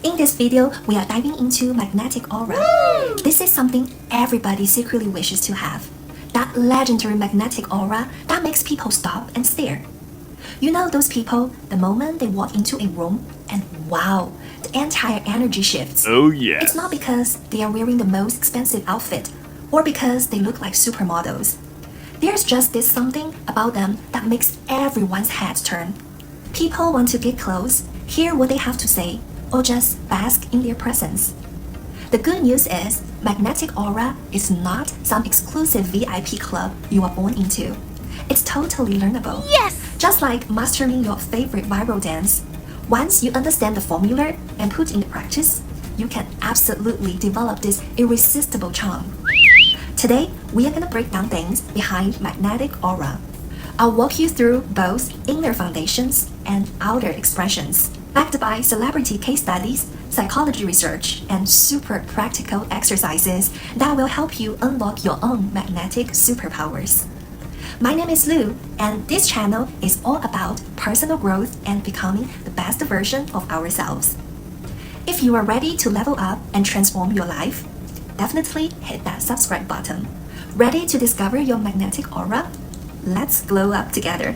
In this video, we are diving into magnetic aura. This is something everybody secretly wishes to have. That legendary magnetic aura that makes people stop and stare. You know those people, the moment they walk into a room and wow, the entire energy shifts. Oh yeah. It's not because they are wearing the most expensive outfit or because they look like supermodels. There's just this something about them that makes everyone's head turn. People want to get close, hear what they have to say, or just bask in their presence. The good news is, magnetic aura is not some exclusive VIP club you are born into. It's totally learnable. Yes! Just like mastering your favorite viral dance. Once you understand the formula and put into practice, you can absolutely develop this irresistible charm. Today, we are going to break down things behind magnetic aura. I'll walk you through both inner foundations and outer expressions, backed by celebrity case studies, psychology research, and super practical exercises that will help you unlock your own magnetic superpowers. My name is Lu, and this channel is all about personal growth and becoming the best version of ourselves. If you are ready to level up and transform your life, definitely hit that subscribe button. Ready to discover your magnetic aura? Let's glow up together.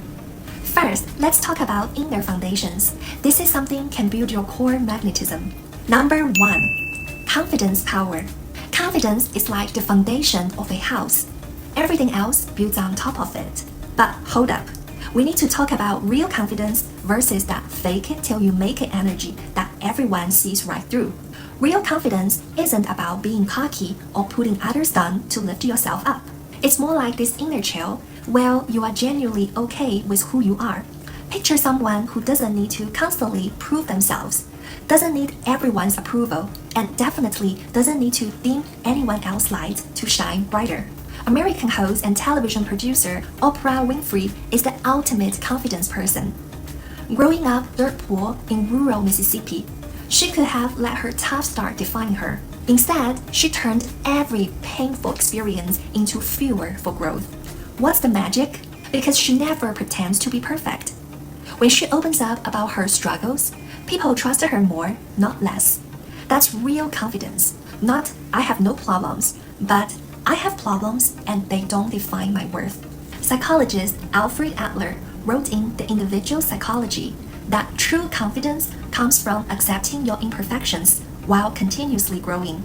First, let's talk about inner foundations. This is something can build your core magnetism. Number 1, confidence power. Confidence is like the foundation of a house. Everything else builds on top of it. But hold up, we need to talk about real confidence versus that fake it till you make it energy that everyone sees right through. Real confidence isn't about being cocky or putting others down to lift yourself up. It's more like this inner chill where you are genuinely okay with who you are. Picture someone who doesn't need to constantly prove themselves, doesn't need everyone's approval, and definitely doesn't need to dim anyone else's light to shine brighter. American host and television producer Oprah Winfrey is the ultimate confidence person. Growing up dirt poor in rural Mississippi, she could have let her tough start define her. Instead, she turned every painful experience into fuel for growth. What's the magic? Because she never pretends to be perfect. When she opens up about her struggles, people trust her more, not less. That's real confidence. Not, I have no problems, but I have problems and they don't define my worth. Psychologist Alfred Adler wrote in The Individual Psychology that true confidence comes from accepting your imperfections while continuously growing.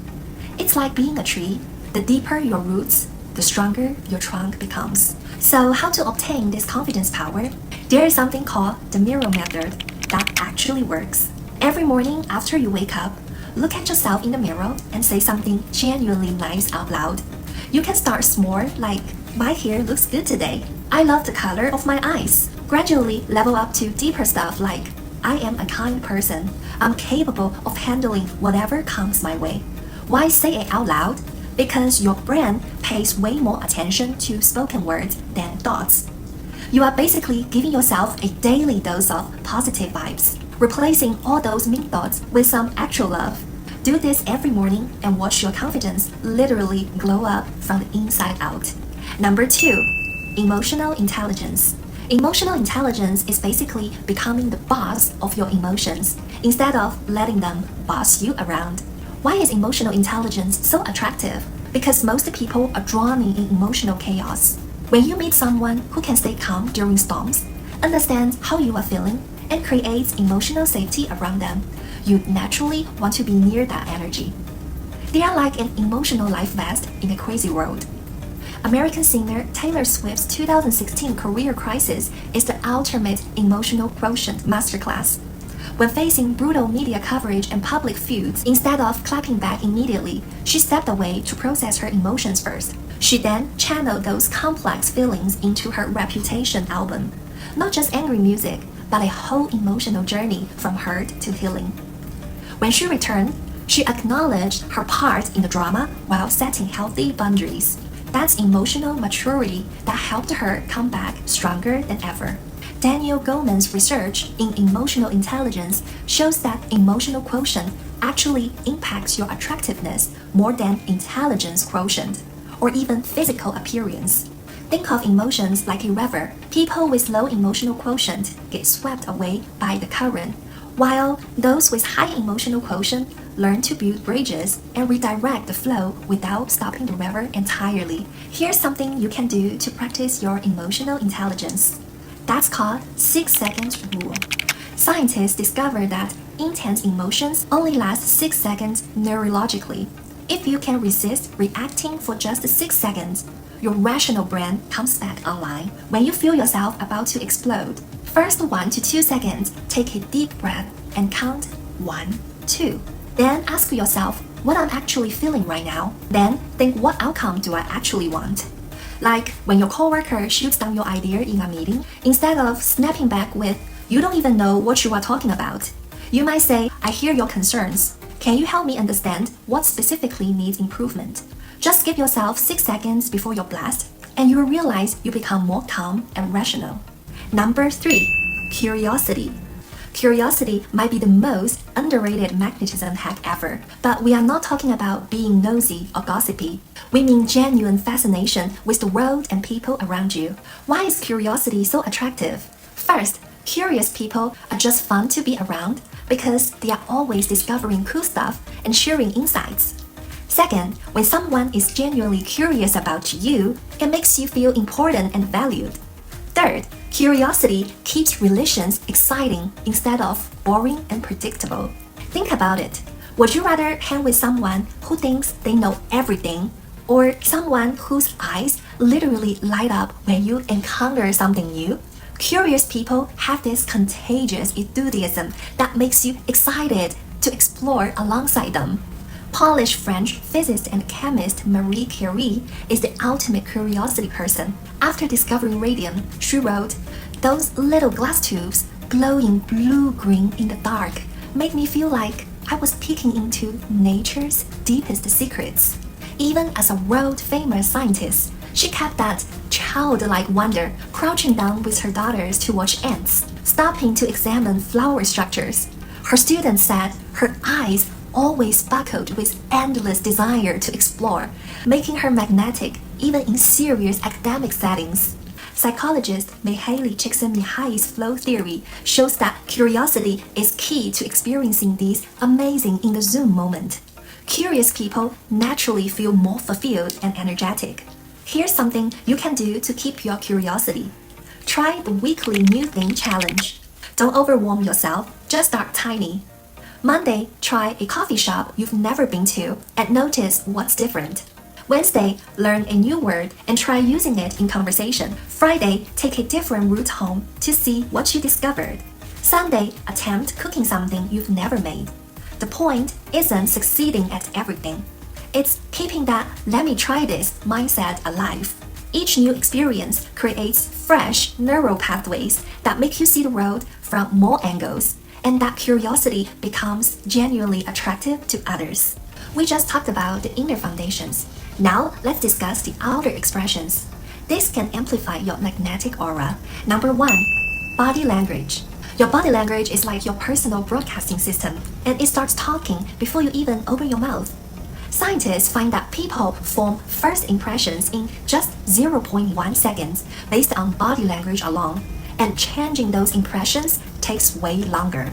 It's like being a tree. The deeper your roots, the stronger your trunk becomes. So how to obtain this confidence power? There is something called the mirror method that actually works. Every morning after you wake up, look at yourself in the mirror and say something genuinely nice out loud. You can start small, like, my hair looks good today. I love the color of my eyes. Gradually level up to deeper stuff like, I am a kind person. I'm capable of handling whatever comes my way. Why say it out loud? Because your brain pays way more attention to spoken words than thoughts. You are basically giving yourself a daily dose of positive vibes, replacing all those mean thoughts with some actual love. Do this every morning and watch your confidence literally glow up from the inside out. Number 2, emotional intelligence. Emotional intelligence is basically becoming the boss of your emotions instead of letting them boss you around. Why is emotional intelligence so attractive? Because most people are drowning in emotional chaos. When you meet someone who can stay calm during storms, understands how you are feeling, and creates emotional safety around them, you naturally want to be near that energy. They are like an emotional life vest in a crazy world. American singer Taylor Swift's 2016 career crisis is the ultimate emotional quotient masterclass. When facing brutal media coverage and public feuds, instead of clapping back immediately, she stepped away to process her emotions first. She then channeled those complex feelings into her Reputation album. Not just angry music, but a whole emotional journey from hurt to healing. When she returned, she acknowledged her part in the drama while setting healthy boundaries. That's emotional maturity that helped her come back stronger than ever. Daniel Goleman's research in emotional intelligence shows that emotional quotient actually impacts your attractiveness more than intelligence quotient, or even physical appearance. Think of emotions like a river. People with low emotional quotient get swept away by the current, while those with high emotional quotient learn to build bridges and redirect the flow without stopping the river entirely. Here's something you can do to practice your emotional intelligence. That's called 6 seconds rule. Scientists discovered that intense emotions only last 6 seconds neurologically. If you can resist reacting for just 6 seconds, your rational brain comes back online when you feel yourself about to explode. First 1 to 2 seconds, take a deep breath and count 1, 2. Then ask yourself what I'm actually feeling right now. Then think, what outcome do I actually want? Like when your coworker shoots down your idea in a meeting, instead of snapping back with, "You don't even know what you are talking about," you might say, "I hear your concerns. Can you help me understand what specifically needs improvement?" Just give yourself 6 seconds before your blast, and you will realize you become more calm and rational. Number 3, curiosity. Curiosity might be the most underrated magnetism hack ever, but we are not talking about being nosy or gossipy. We mean genuine fascination with the world and people around you. Why is curiosity so attractive? First, curious people are just fun to be around because they are always discovering cool stuff and sharing insights. Second, when someone is genuinely curious about you, it makes you feel important and valued. Third, curiosity keeps relations exciting instead of boring and predictable. Think about it. Would you rather hang with someone who thinks they know everything, or someone whose eyes literally light up when you encounter something new? Curious people have this contagious enthusiasm that makes you excited to explore alongside them. Polish French physicist and chemist Marie Curie is the ultimate curiosity person. After discovering radium, she wrote, "Those little glass tubes glowing blue-green in the dark made me feel like I was peeking into nature's deepest secrets." Even as a world-famous scientist, she kept that childlike wonder, crouching down with her daughters to watch ants, stopping to examine flower structures. Her students said her eyes always sparkled with endless desire to explore, making her magnetic even in serious academic settings. Psychologist Mihaly Csikszentmihalyi's flow theory shows that curiosity is key to experiencing these amazing in-the-zoom moment. Curious people naturally feel more fulfilled and energetic. Here's something you can do to keep your curiosity. Try the weekly new thing challenge. Don't overwhelm yourself, just start tiny. Monday, try a coffee shop you've never been to and notice what's different. Wednesday, learn a new word and try using it in conversation. Friday, take a different route home to see what you discovered. Sunday, attempt cooking something you've never made. The point isn't succeeding at everything. It's keeping that "let me try this" mindset alive. Each new experience creates fresh neural pathways that make you see the world from more angles, and that curiosity becomes genuinely attractive to others. We just talked about the inner foundations. Now let's discuss the outer expressions. This can amplify your magnetic aura. Number 1, body language. Your body language is like your personal broadcasting system, and it starts talking before you even open your mouth. Scientists find that people form first impressions in just 0.1 seconds based on body language alone, and changing those impressions takes way longer.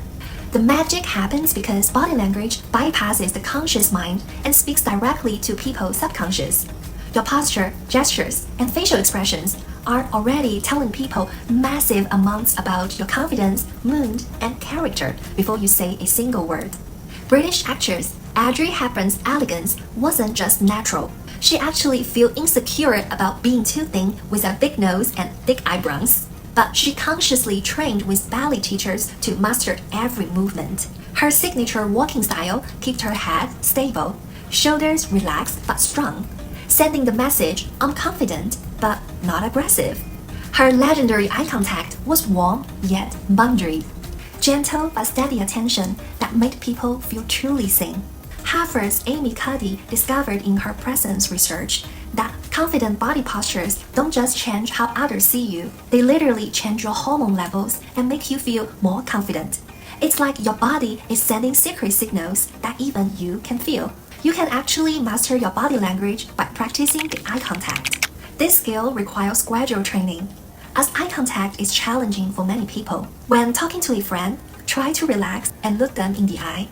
The magic happens because body language bypasses the conscious mind and speaks directly to people's subconscious. Your posture, gestures, and facial expressions are already telling people massive amounts about your confidence, mood, and character before you say a single word. British actress Audrey Hepburn's elegance wasn't just natural. She actually felt insecure about being too thin with a big nose and thick eyebrows. But she consciously trained with ballet teachers to master every movement. Her signature walking style kept her head stable, shoulders relaxed but strong, sending the message, "I'm confident but not aggressive." Her legendary eye contact was warm yet boundaried, gentle but steady attention that made people feel truly seen. Harvard's Amy Cuddy discovered in her presence research that confident body postures don't just change how others see you, they literally change your hormone levels and make you feel more confident. It's like your body is sending secret signals that even you can feel. You can actually master your body language by practicing the eye contact. This skill requires gradual training, as eye contact is challenging for many people. When talking to a friend, try to relax and look them in the eye.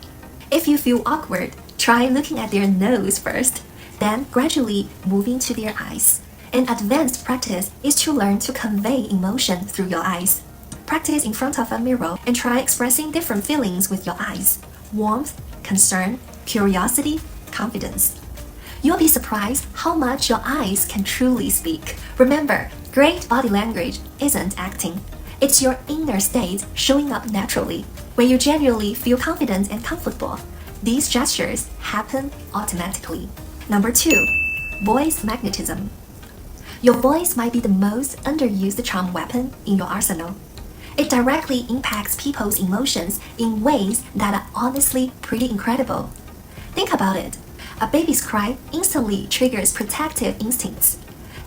If you feel awkward, try looking at their nose first, then gradually moving to their eyes. An advanced practice is to learn to convey emotion through your eyes. Practice in front of a mirror and try expressing different feelings with your eyes: warmth, concern, curiosity, confidence. You'll be surprised how much your eyes can truly speak. Remember, great body language isn't acting. It's your inner state showing up naturally. When you genuinely feel confident and comfortable, these gestures happen automatically. Number 2, voice magnetism. Your voice might be the most underused charm weapon in your arsenal. It directly impacts people's emotions in ways that are honestly pretty incredible. Think about it. A baby's cry instantly triggers protective instincts.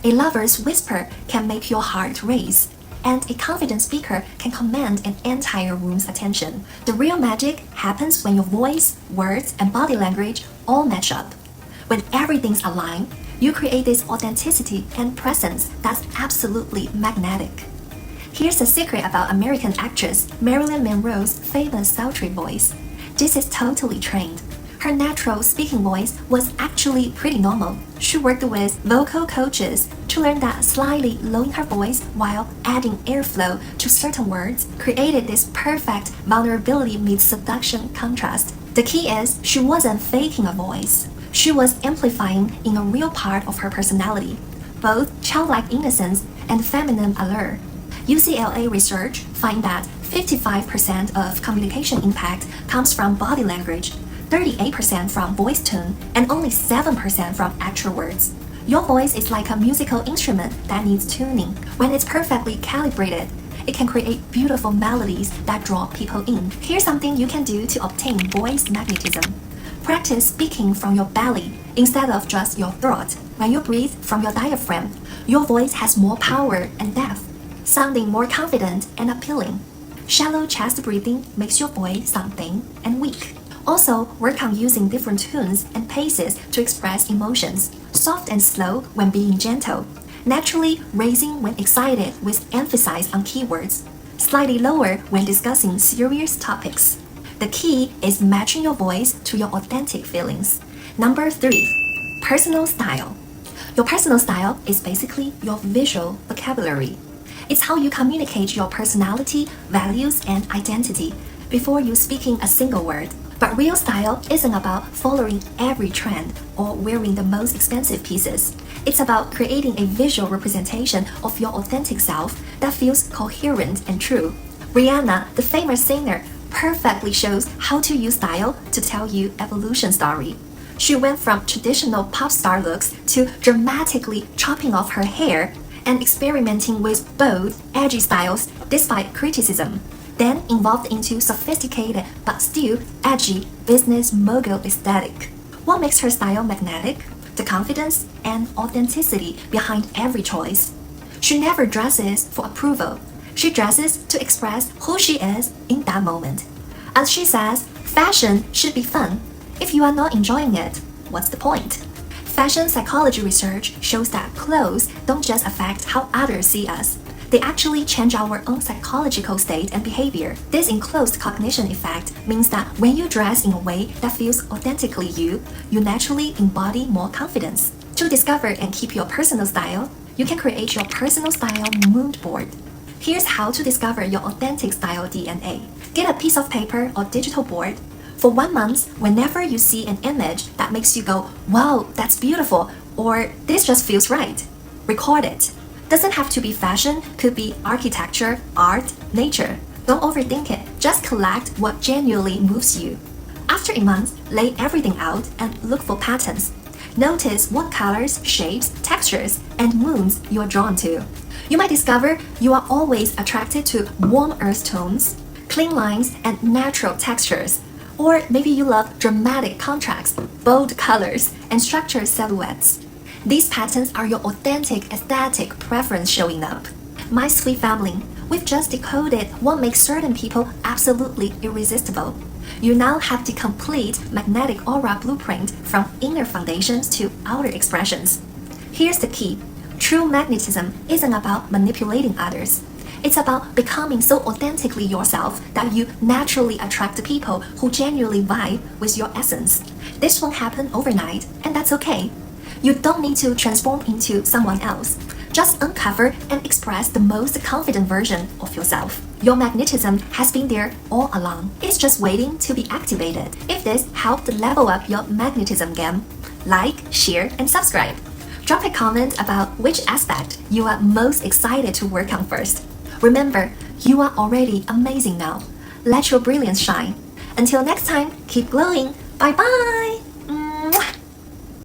A lover's whisper can make your heart race, and a confident speaker can command an entire room's attention. The real magic happens when your voice, words, and body language all match up. When everything's aligned, you create this authenticity and presence that's absolutely magnetic. Here's a secret about American actress Marilyn Monroe's famous sultry voice. This is totally trained. Her natural speaking voice was actually pretty normal. She worked with vocal coaches to learn that slightly lowering her voice while adding airflow to certain words created this perfect vulnerability meets seduction contrast. The key is she wasn't faking a voice. She was amplifying in a real part of her personality, both childlike innocence and feminine allure. UCLA research find that 55% of communication impact comes from body language, 38% from voice tone, and only 7% from actual words. Your voice is like a musical instrument that needs tuning. When it's perfectly calibrated, it can create beautiful melodies that draw people in. Here's something you can do to obtain voice magnetism. Practice speaking from your belly instead of just your throat. When you breathe from your diaphragm, your voice has more power and depth, sounding more confident and appealing. Shallow chest breathing makes your voice sound thin and weak. Also, work on using different tunes and paces to express emotions. Soft and slow when being gentle. Naturally raising when excited with emphasis on keywords. Slightly lower when discussing serious topics. The key is matching your voice to your authentic feelings. Number 3, personal style. Your personal style is basically your visual vocabulary. It's how you communicate your personality, values, and identity before you speaking a single word. But real style isn't about following every trend or wearing the most expensive pieces. It's about creating a visual representation of your authentic self that feels coherent and true. Rihanna, the famous singer, perfectly shows how to use style to tell you evolution story. She went from traditional pop star looks to dramatically chopping off her hair and experimenting with bold, edgy styles despite criticism, then evolved into sophisticated but still edgy business mogul aesthetic. What makes her style magnetic? The confidence and authenticity behind every choice. She never dresses for approval. She dresses to express who she is in that moment. As she says, fashion should be fun. If you are not enjoying it, what's the point? Fashion psychology research shows that clothes don't just affect how others see us. They actually change our own psychological state and behavior. This enclosed cognition effect means that when you dress in a way that feels authentically you naturally embody more confidence. To discover and keep your personal style, you can create your personal style mood board. Here's how to discover your authentic style DNA. Get a piece of paper or digital board. For 1 month, whenever you see an image that makes you go, wow, that's beautiful, or this just feels right, record it. Doesn't have to be fashion, could be architecture, art, nature. Don't overthink it, just collect what genuinely moves you. After a month, lay everything out and look for patterns. Notice what colors, shapes, textures, and moods you are drawn to. You might discover you are always attracted to warm earth tones, clean lines, and natural textures. Or maybe you love dramatic contrast, bold colors, and structured silhouettes. These patterns are your authentic aesthetic preference showing up. My sweet family, we've just decoded what makes certain people absolutely irresistible. You now have the complete magnetic aura blueprint from inner foundations to outer expressions. Here's the key. True magnetism isn't about manipulating others. It's about becoming so authentically yourself that you naturally attract people who genuinely vibe with your essence. This won't happen overnight, and that's okay. You don't need to transform into someone else. Just uncover and express the most confident version of yourself. Your magnetism has been there all along. It's just waiting to be activated. If this helped level up your magnetism game, like, share, and subscribe. Drop a comment about which aspect you are most excited to work on first. Remember, you are already amazing now. Let your brilliance shine. Until next time, keep glowing. Bye bye!